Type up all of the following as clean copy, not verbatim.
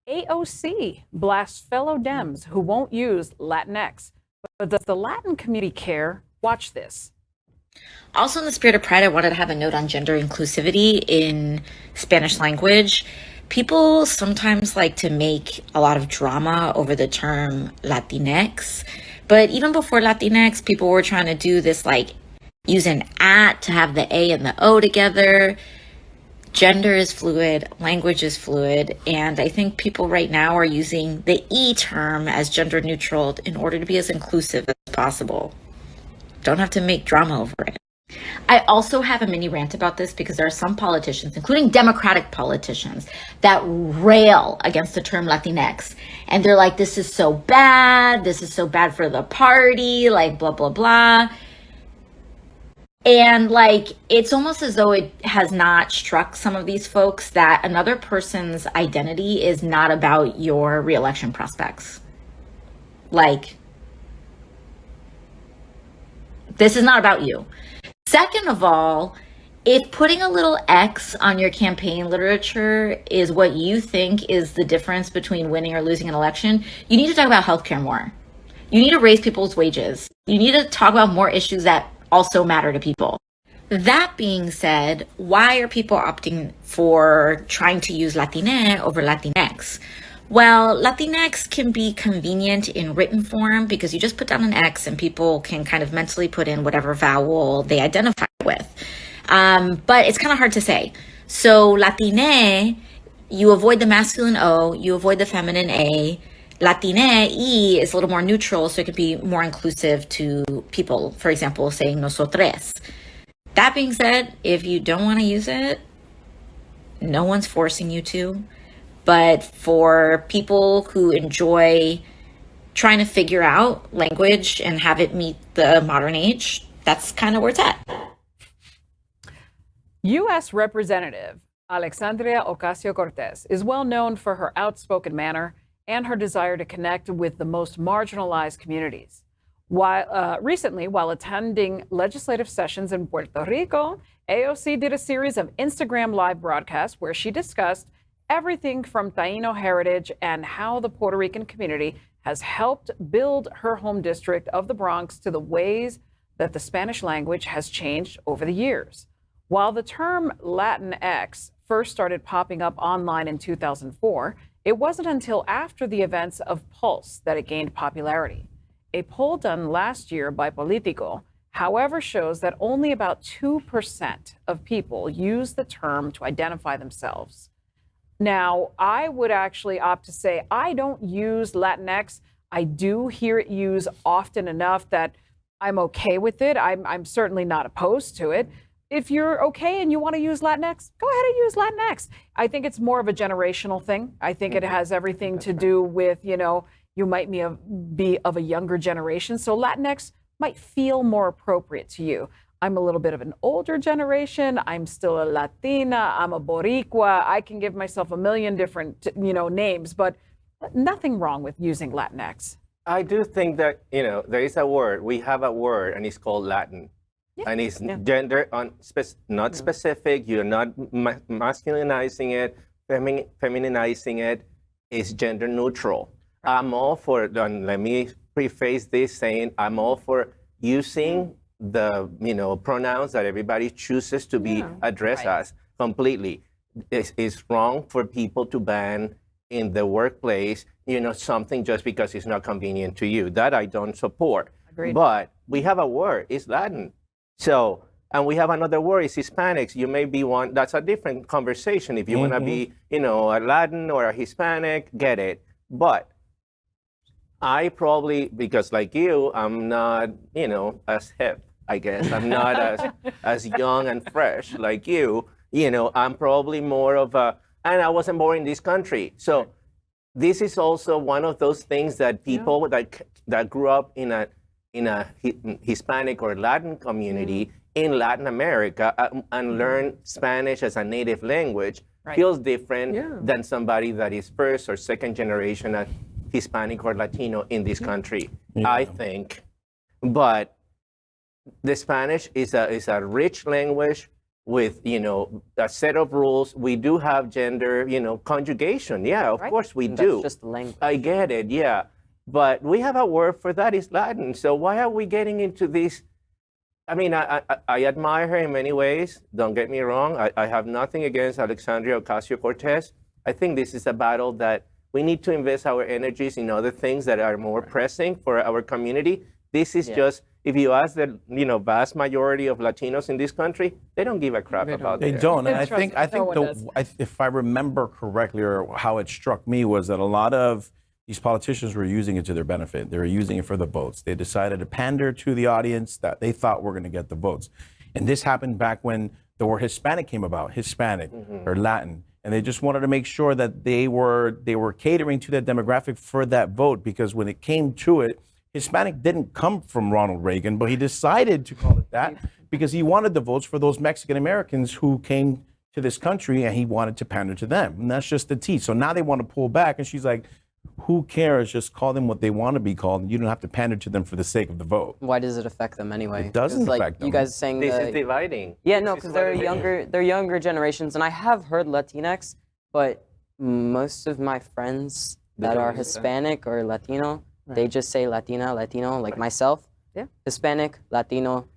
AOC blasts fellow Dems who won't use Latinx. But does the Latin community care? Watch this. Also, in the spirit of pride, I wanted to have a note on gender inclusivity in Spanish language. People sometimes like to make a lot of drama over the term Latinx. But even before Latinx, people were trying to do this, like, use an at to have the A and the O together. Gender is fluid, language is fluid, and I think people right now are using the E term as gender neutral in order to be as inclusive as possible. Don't have to make drama over it. I also have a mini rant about this because there are some politicians, including Democratic politicians, that rail against the term Latinx. And they're like, this is so bad. This is so bad for the party, like blah, blah, blah. And like, it's almost as though it has not struck some of these folks that another person's identity is not about your reelection prospects. Like, this is not about you. Second of all, if putting a little X on your campaign literature is what you think is the difference between winning or losing an election, you need to talk about healthcare more. You need to raise people's wages. You need to talk about more issues that also matter to people. That being said, why are people opting for trying to use Latina over Latinx? Well, Latinx can be convenient in written form because you just put down an X and people can kind of mentally put in whatever vowel they identify with. But it's kind of hard to say. So Latine, you avoid the masculine O, you avoid the feminine A. Latine, E, is a little more neutral, so it could be more inclusive to people. For example, saying nosotres. That being said, if you don't want to use it, no one's forcing you to. But for people who enjoy trying to figure out language and have it meet the modern age, that's kind of where it's at. U.S. Representative Alexandria Ocasio-Cortez is well known for her outspoken manner and her desire to connect with the most marginalized communities. Recently, while attending legislative sessions in Puerto Rico, AOC did a series of Instagram live broadcasts where she discussed everything from Taino heritage and how the Puerto Rican community has helped build her home district of the Bronx to the ways that the Spanish language has changed over the years. While the term Latinx first started popping up online in 2004, it wasn't until after the events of Pulse that it gained popularity. A poll done last year by Politico, however, shows that only about 2% of people use the term to identify themselves. Now, I would actually opt to say I don't use Latinx. I do hear it used often enough that I'm okay with it. I'm certainly not opposed to it. If you're okay and you want to use Latinx, go ahead and use Latinx. I think it's more of a generational thing. I think it has everything to do with, you might be of a younger generation. So Latinx might feel more appropriate to you. I'm a little bit of an older generation. I'm still a Latina. I'm a Boricua. I can give myself a million different, names, but nothing wrong with using Latinx. I do think that, there is a word. We have a word, and it's called Latin. Yeah. And it's gender not specific. You're not masculinizing it, femininizing it. It's gender neutral. Right. I'm all for, and let me preface this saying, I'm all for using the pronouns that everybody chooses to be addressed as completely. It's wrong for people to ban in the workplace something just because it's not convenient to you. That I don't support. Agreed. But we have a word, it's Latin. So, and we have another word, it's Hispanics. You may be one, that's a different conversation. If you want to be a Latin or a Hispanic, get it. But I probably, because like you, I'm not as hip, I guess. I'm not as young and fresh like you. I'm probably more of a, and I wasn't born in this country. So this is also one of those things that people that grew up in a Hispanic or Latin community in Latin America and learn Spanish as a native language feels different than somebody that is first or second generation Hispanic or Latino in this country, I think. But the Spanish is a rich language with, you know, a set of rules. We do have gender, you know, conjugation. Yeah, of course we do. That's just language. I get it, yeah. But we have a word for that, it's Latin. So why are we getting into this? I mean, I admire her in many ways. Don't get me wrong. I have nothing against Alexandria Ocasio-Cortez. I think this is a battle that we need to invest our energies in other things that are more pressing for our community. This is just, if you ask the, you know, vast majority of Latinos in this country, they don't give a crap about They that. don't. And I Trust think, me, no one does. if I remember correctly, or how it struck me, was that a lot of these politicians were using it to their benefit. They were using it for the votes. They decided to pander to the audience that they thought were going to get the votes. And this happened back when the word Hispanic came about, Hispanic or Latin. And they just wanted to make sure that they were catering to that demographic for that vote, because when it came to it, Hispanic didn't come from Ronald Reagan, but he decided to call it that because he wanted the votes for those Mexican Americans who came to this country, and he wanted to pander to them. And that's just the tea. So now they want to pull back, and she's like, who cares? Just call them what they want to be called. You don't have to pander to them for the sake of the vote. Why does it affect them anyway? It doesn't 'Cause, like, affect them. You guys saying This that, is dividing. yeah, no, This because is what they're it is. younger generations, and I have heard Latinx, but most of my friends that don't are use that. Hispanic or Latino, they just say Latina, Latino, like myself. Yeah. Hispanic, Latino.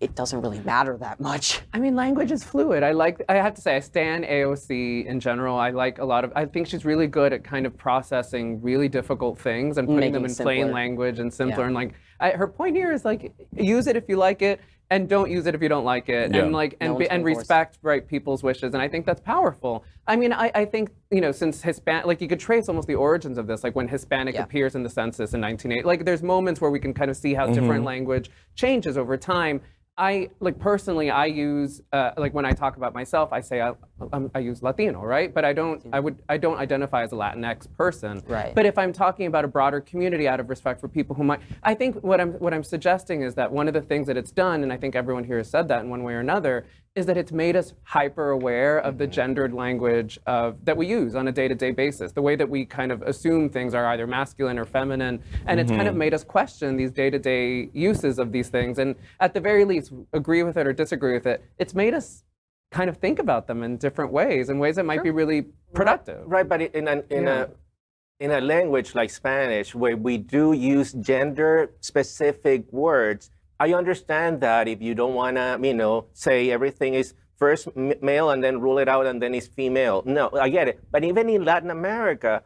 It doesn't really matter that much. I mean, language is fluid. I have to say, I stan AOC in general. I like a lot of, I think she's really good at kind of processing really difficult things and putting Making them in it plain simpler. language and simpler. Yeah. And like, her point here is like, use it if you like it, and don't use it if you don't like it, Yeah. and like, No and one's be, gonna and force it. respect right people's wishes. And I think that's powerful. I mean, I think, you know, since Hispanic, like you could trace almost the origins of this, like when Hispanic Yeah. appears in the census in 1980, like there's moments where we can kind of see how different language changes over time. I like personally, I use like when I talk about myself, I say I use Latino, right? But I don't identify as a Latinx person. Right. But if I'm talking about a broader community, out of respect for people who might, I think what I'm suggesting is that one of the things that it's done, and I think everyone here has said that in one way or another, is that it's made us hyper aware of the gendered language that we use on a day-to-day basis. The way that we kind of assume things are either masculine or feminine, and it's kind of made us question these day-to-day uses of these things. And at the very least, agree with it or disagree with it, it's made us kind of think about them in different ways, in ways that might be really productive. Right, but in a language like Spanish, where we do use gender-specific words, I understand that if you don't want to, you know, say everything is first male and then rule it out and then it's female. No, I get it. But even in Latin America,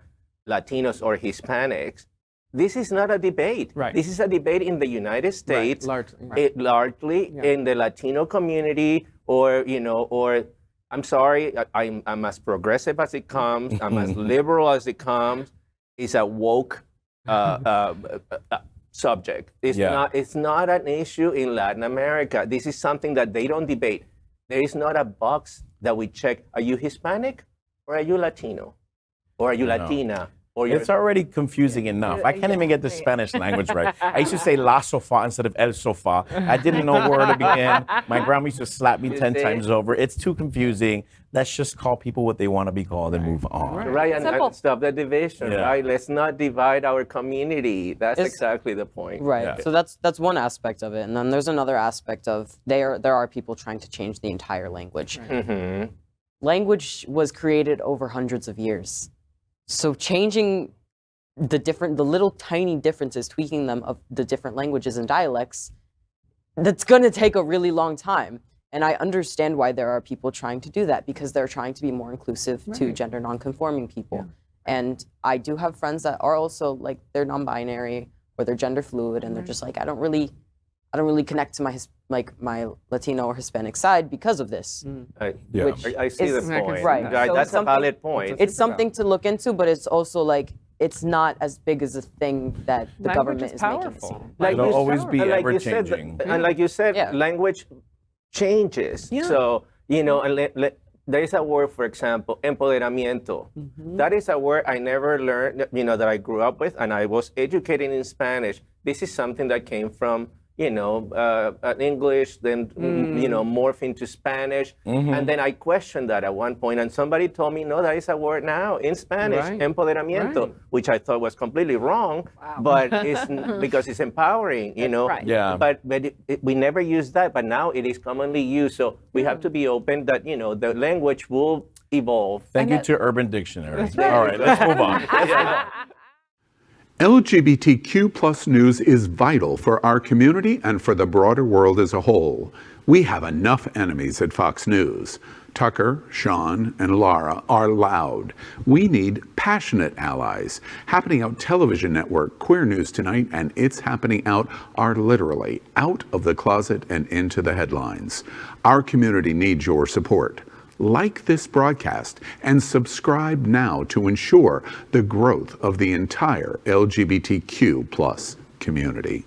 Latinos or Hispanics, this is not a debate. Right. This is a debate in the United States, largely. largely in the Latino community, or, you know, or I'm sorry, I'm as progressive as it comes. I'm as liberal as it comes. It's a woke subject. It's not an issue in Latin America. This is something that they don't debate. There is not a box that we check. Are you Hispanic or are you Latino? Or are you Latina? Or you're, It's already confusing enough. I can't even get the Spanish language right. I used to say la sofá instead of el sofá. I didn't know where to begin. My grandma used to slap me 10 times over. It's too confusing. Let's just call people what they want to be called and move on. right, and Simple. stop the division, Yeah. right? Let's not divide our community. That's exactly the point. Right. Yeah. So that's one aspect of it, and then there's another aspect of there are people trying to change the entire language. Mm-hmm. Language was created over hundreds of years, so changing the little tiny differences, tweaking them of the different languages and dialects, that's going to take a really long time. And I understand why there are people trying to do that, because they're trying to be more inclusive to gender nonconforming people. And I do have friends that are also like, they're non-binary or they're gender fluid, and they're just like, I don't really connect to my Latino or Hispanic side because of this. Yeah. Which I see the is- point. right. So That's a something- valid point. It's something to look into, but it's also like, it's not as big as a thing that the Language government is is making it powerful. seem. Like It'll you always said- be and like you said, ever-changing. and like you said, Yeah. language changes. So, you know, and there is a word, for example, empoderamiento. That is a word I never learned, you know, that I grew up with, and I was educated in Spanish. This is something that came from, English, then morph into Spanish, and then I questioned that at one point, and somebody told me, no, that is a word now in Spanish, Right. empoderamiento, which I thought was completely wrong, but it's because it's empowering, right. Yeah. But we never use that, but now it is commonly used, so we have to be open that the language will evolve. Thank you to Urban Dictionary. All right, let's move on. LGBTQ plus news is vital for our community and for the broader world as a whole. We have enough enemies at Fox News. Tucker, Sean, and Lara are loud. We need passionate allies. Happening Out television network, Queer News Tonight, and It's Happening Out are literally out of the closet and into the headlines. Our community needs your support. Like this broadcast and subscribe now to ensure the growth of the entire LGBTQ plus community.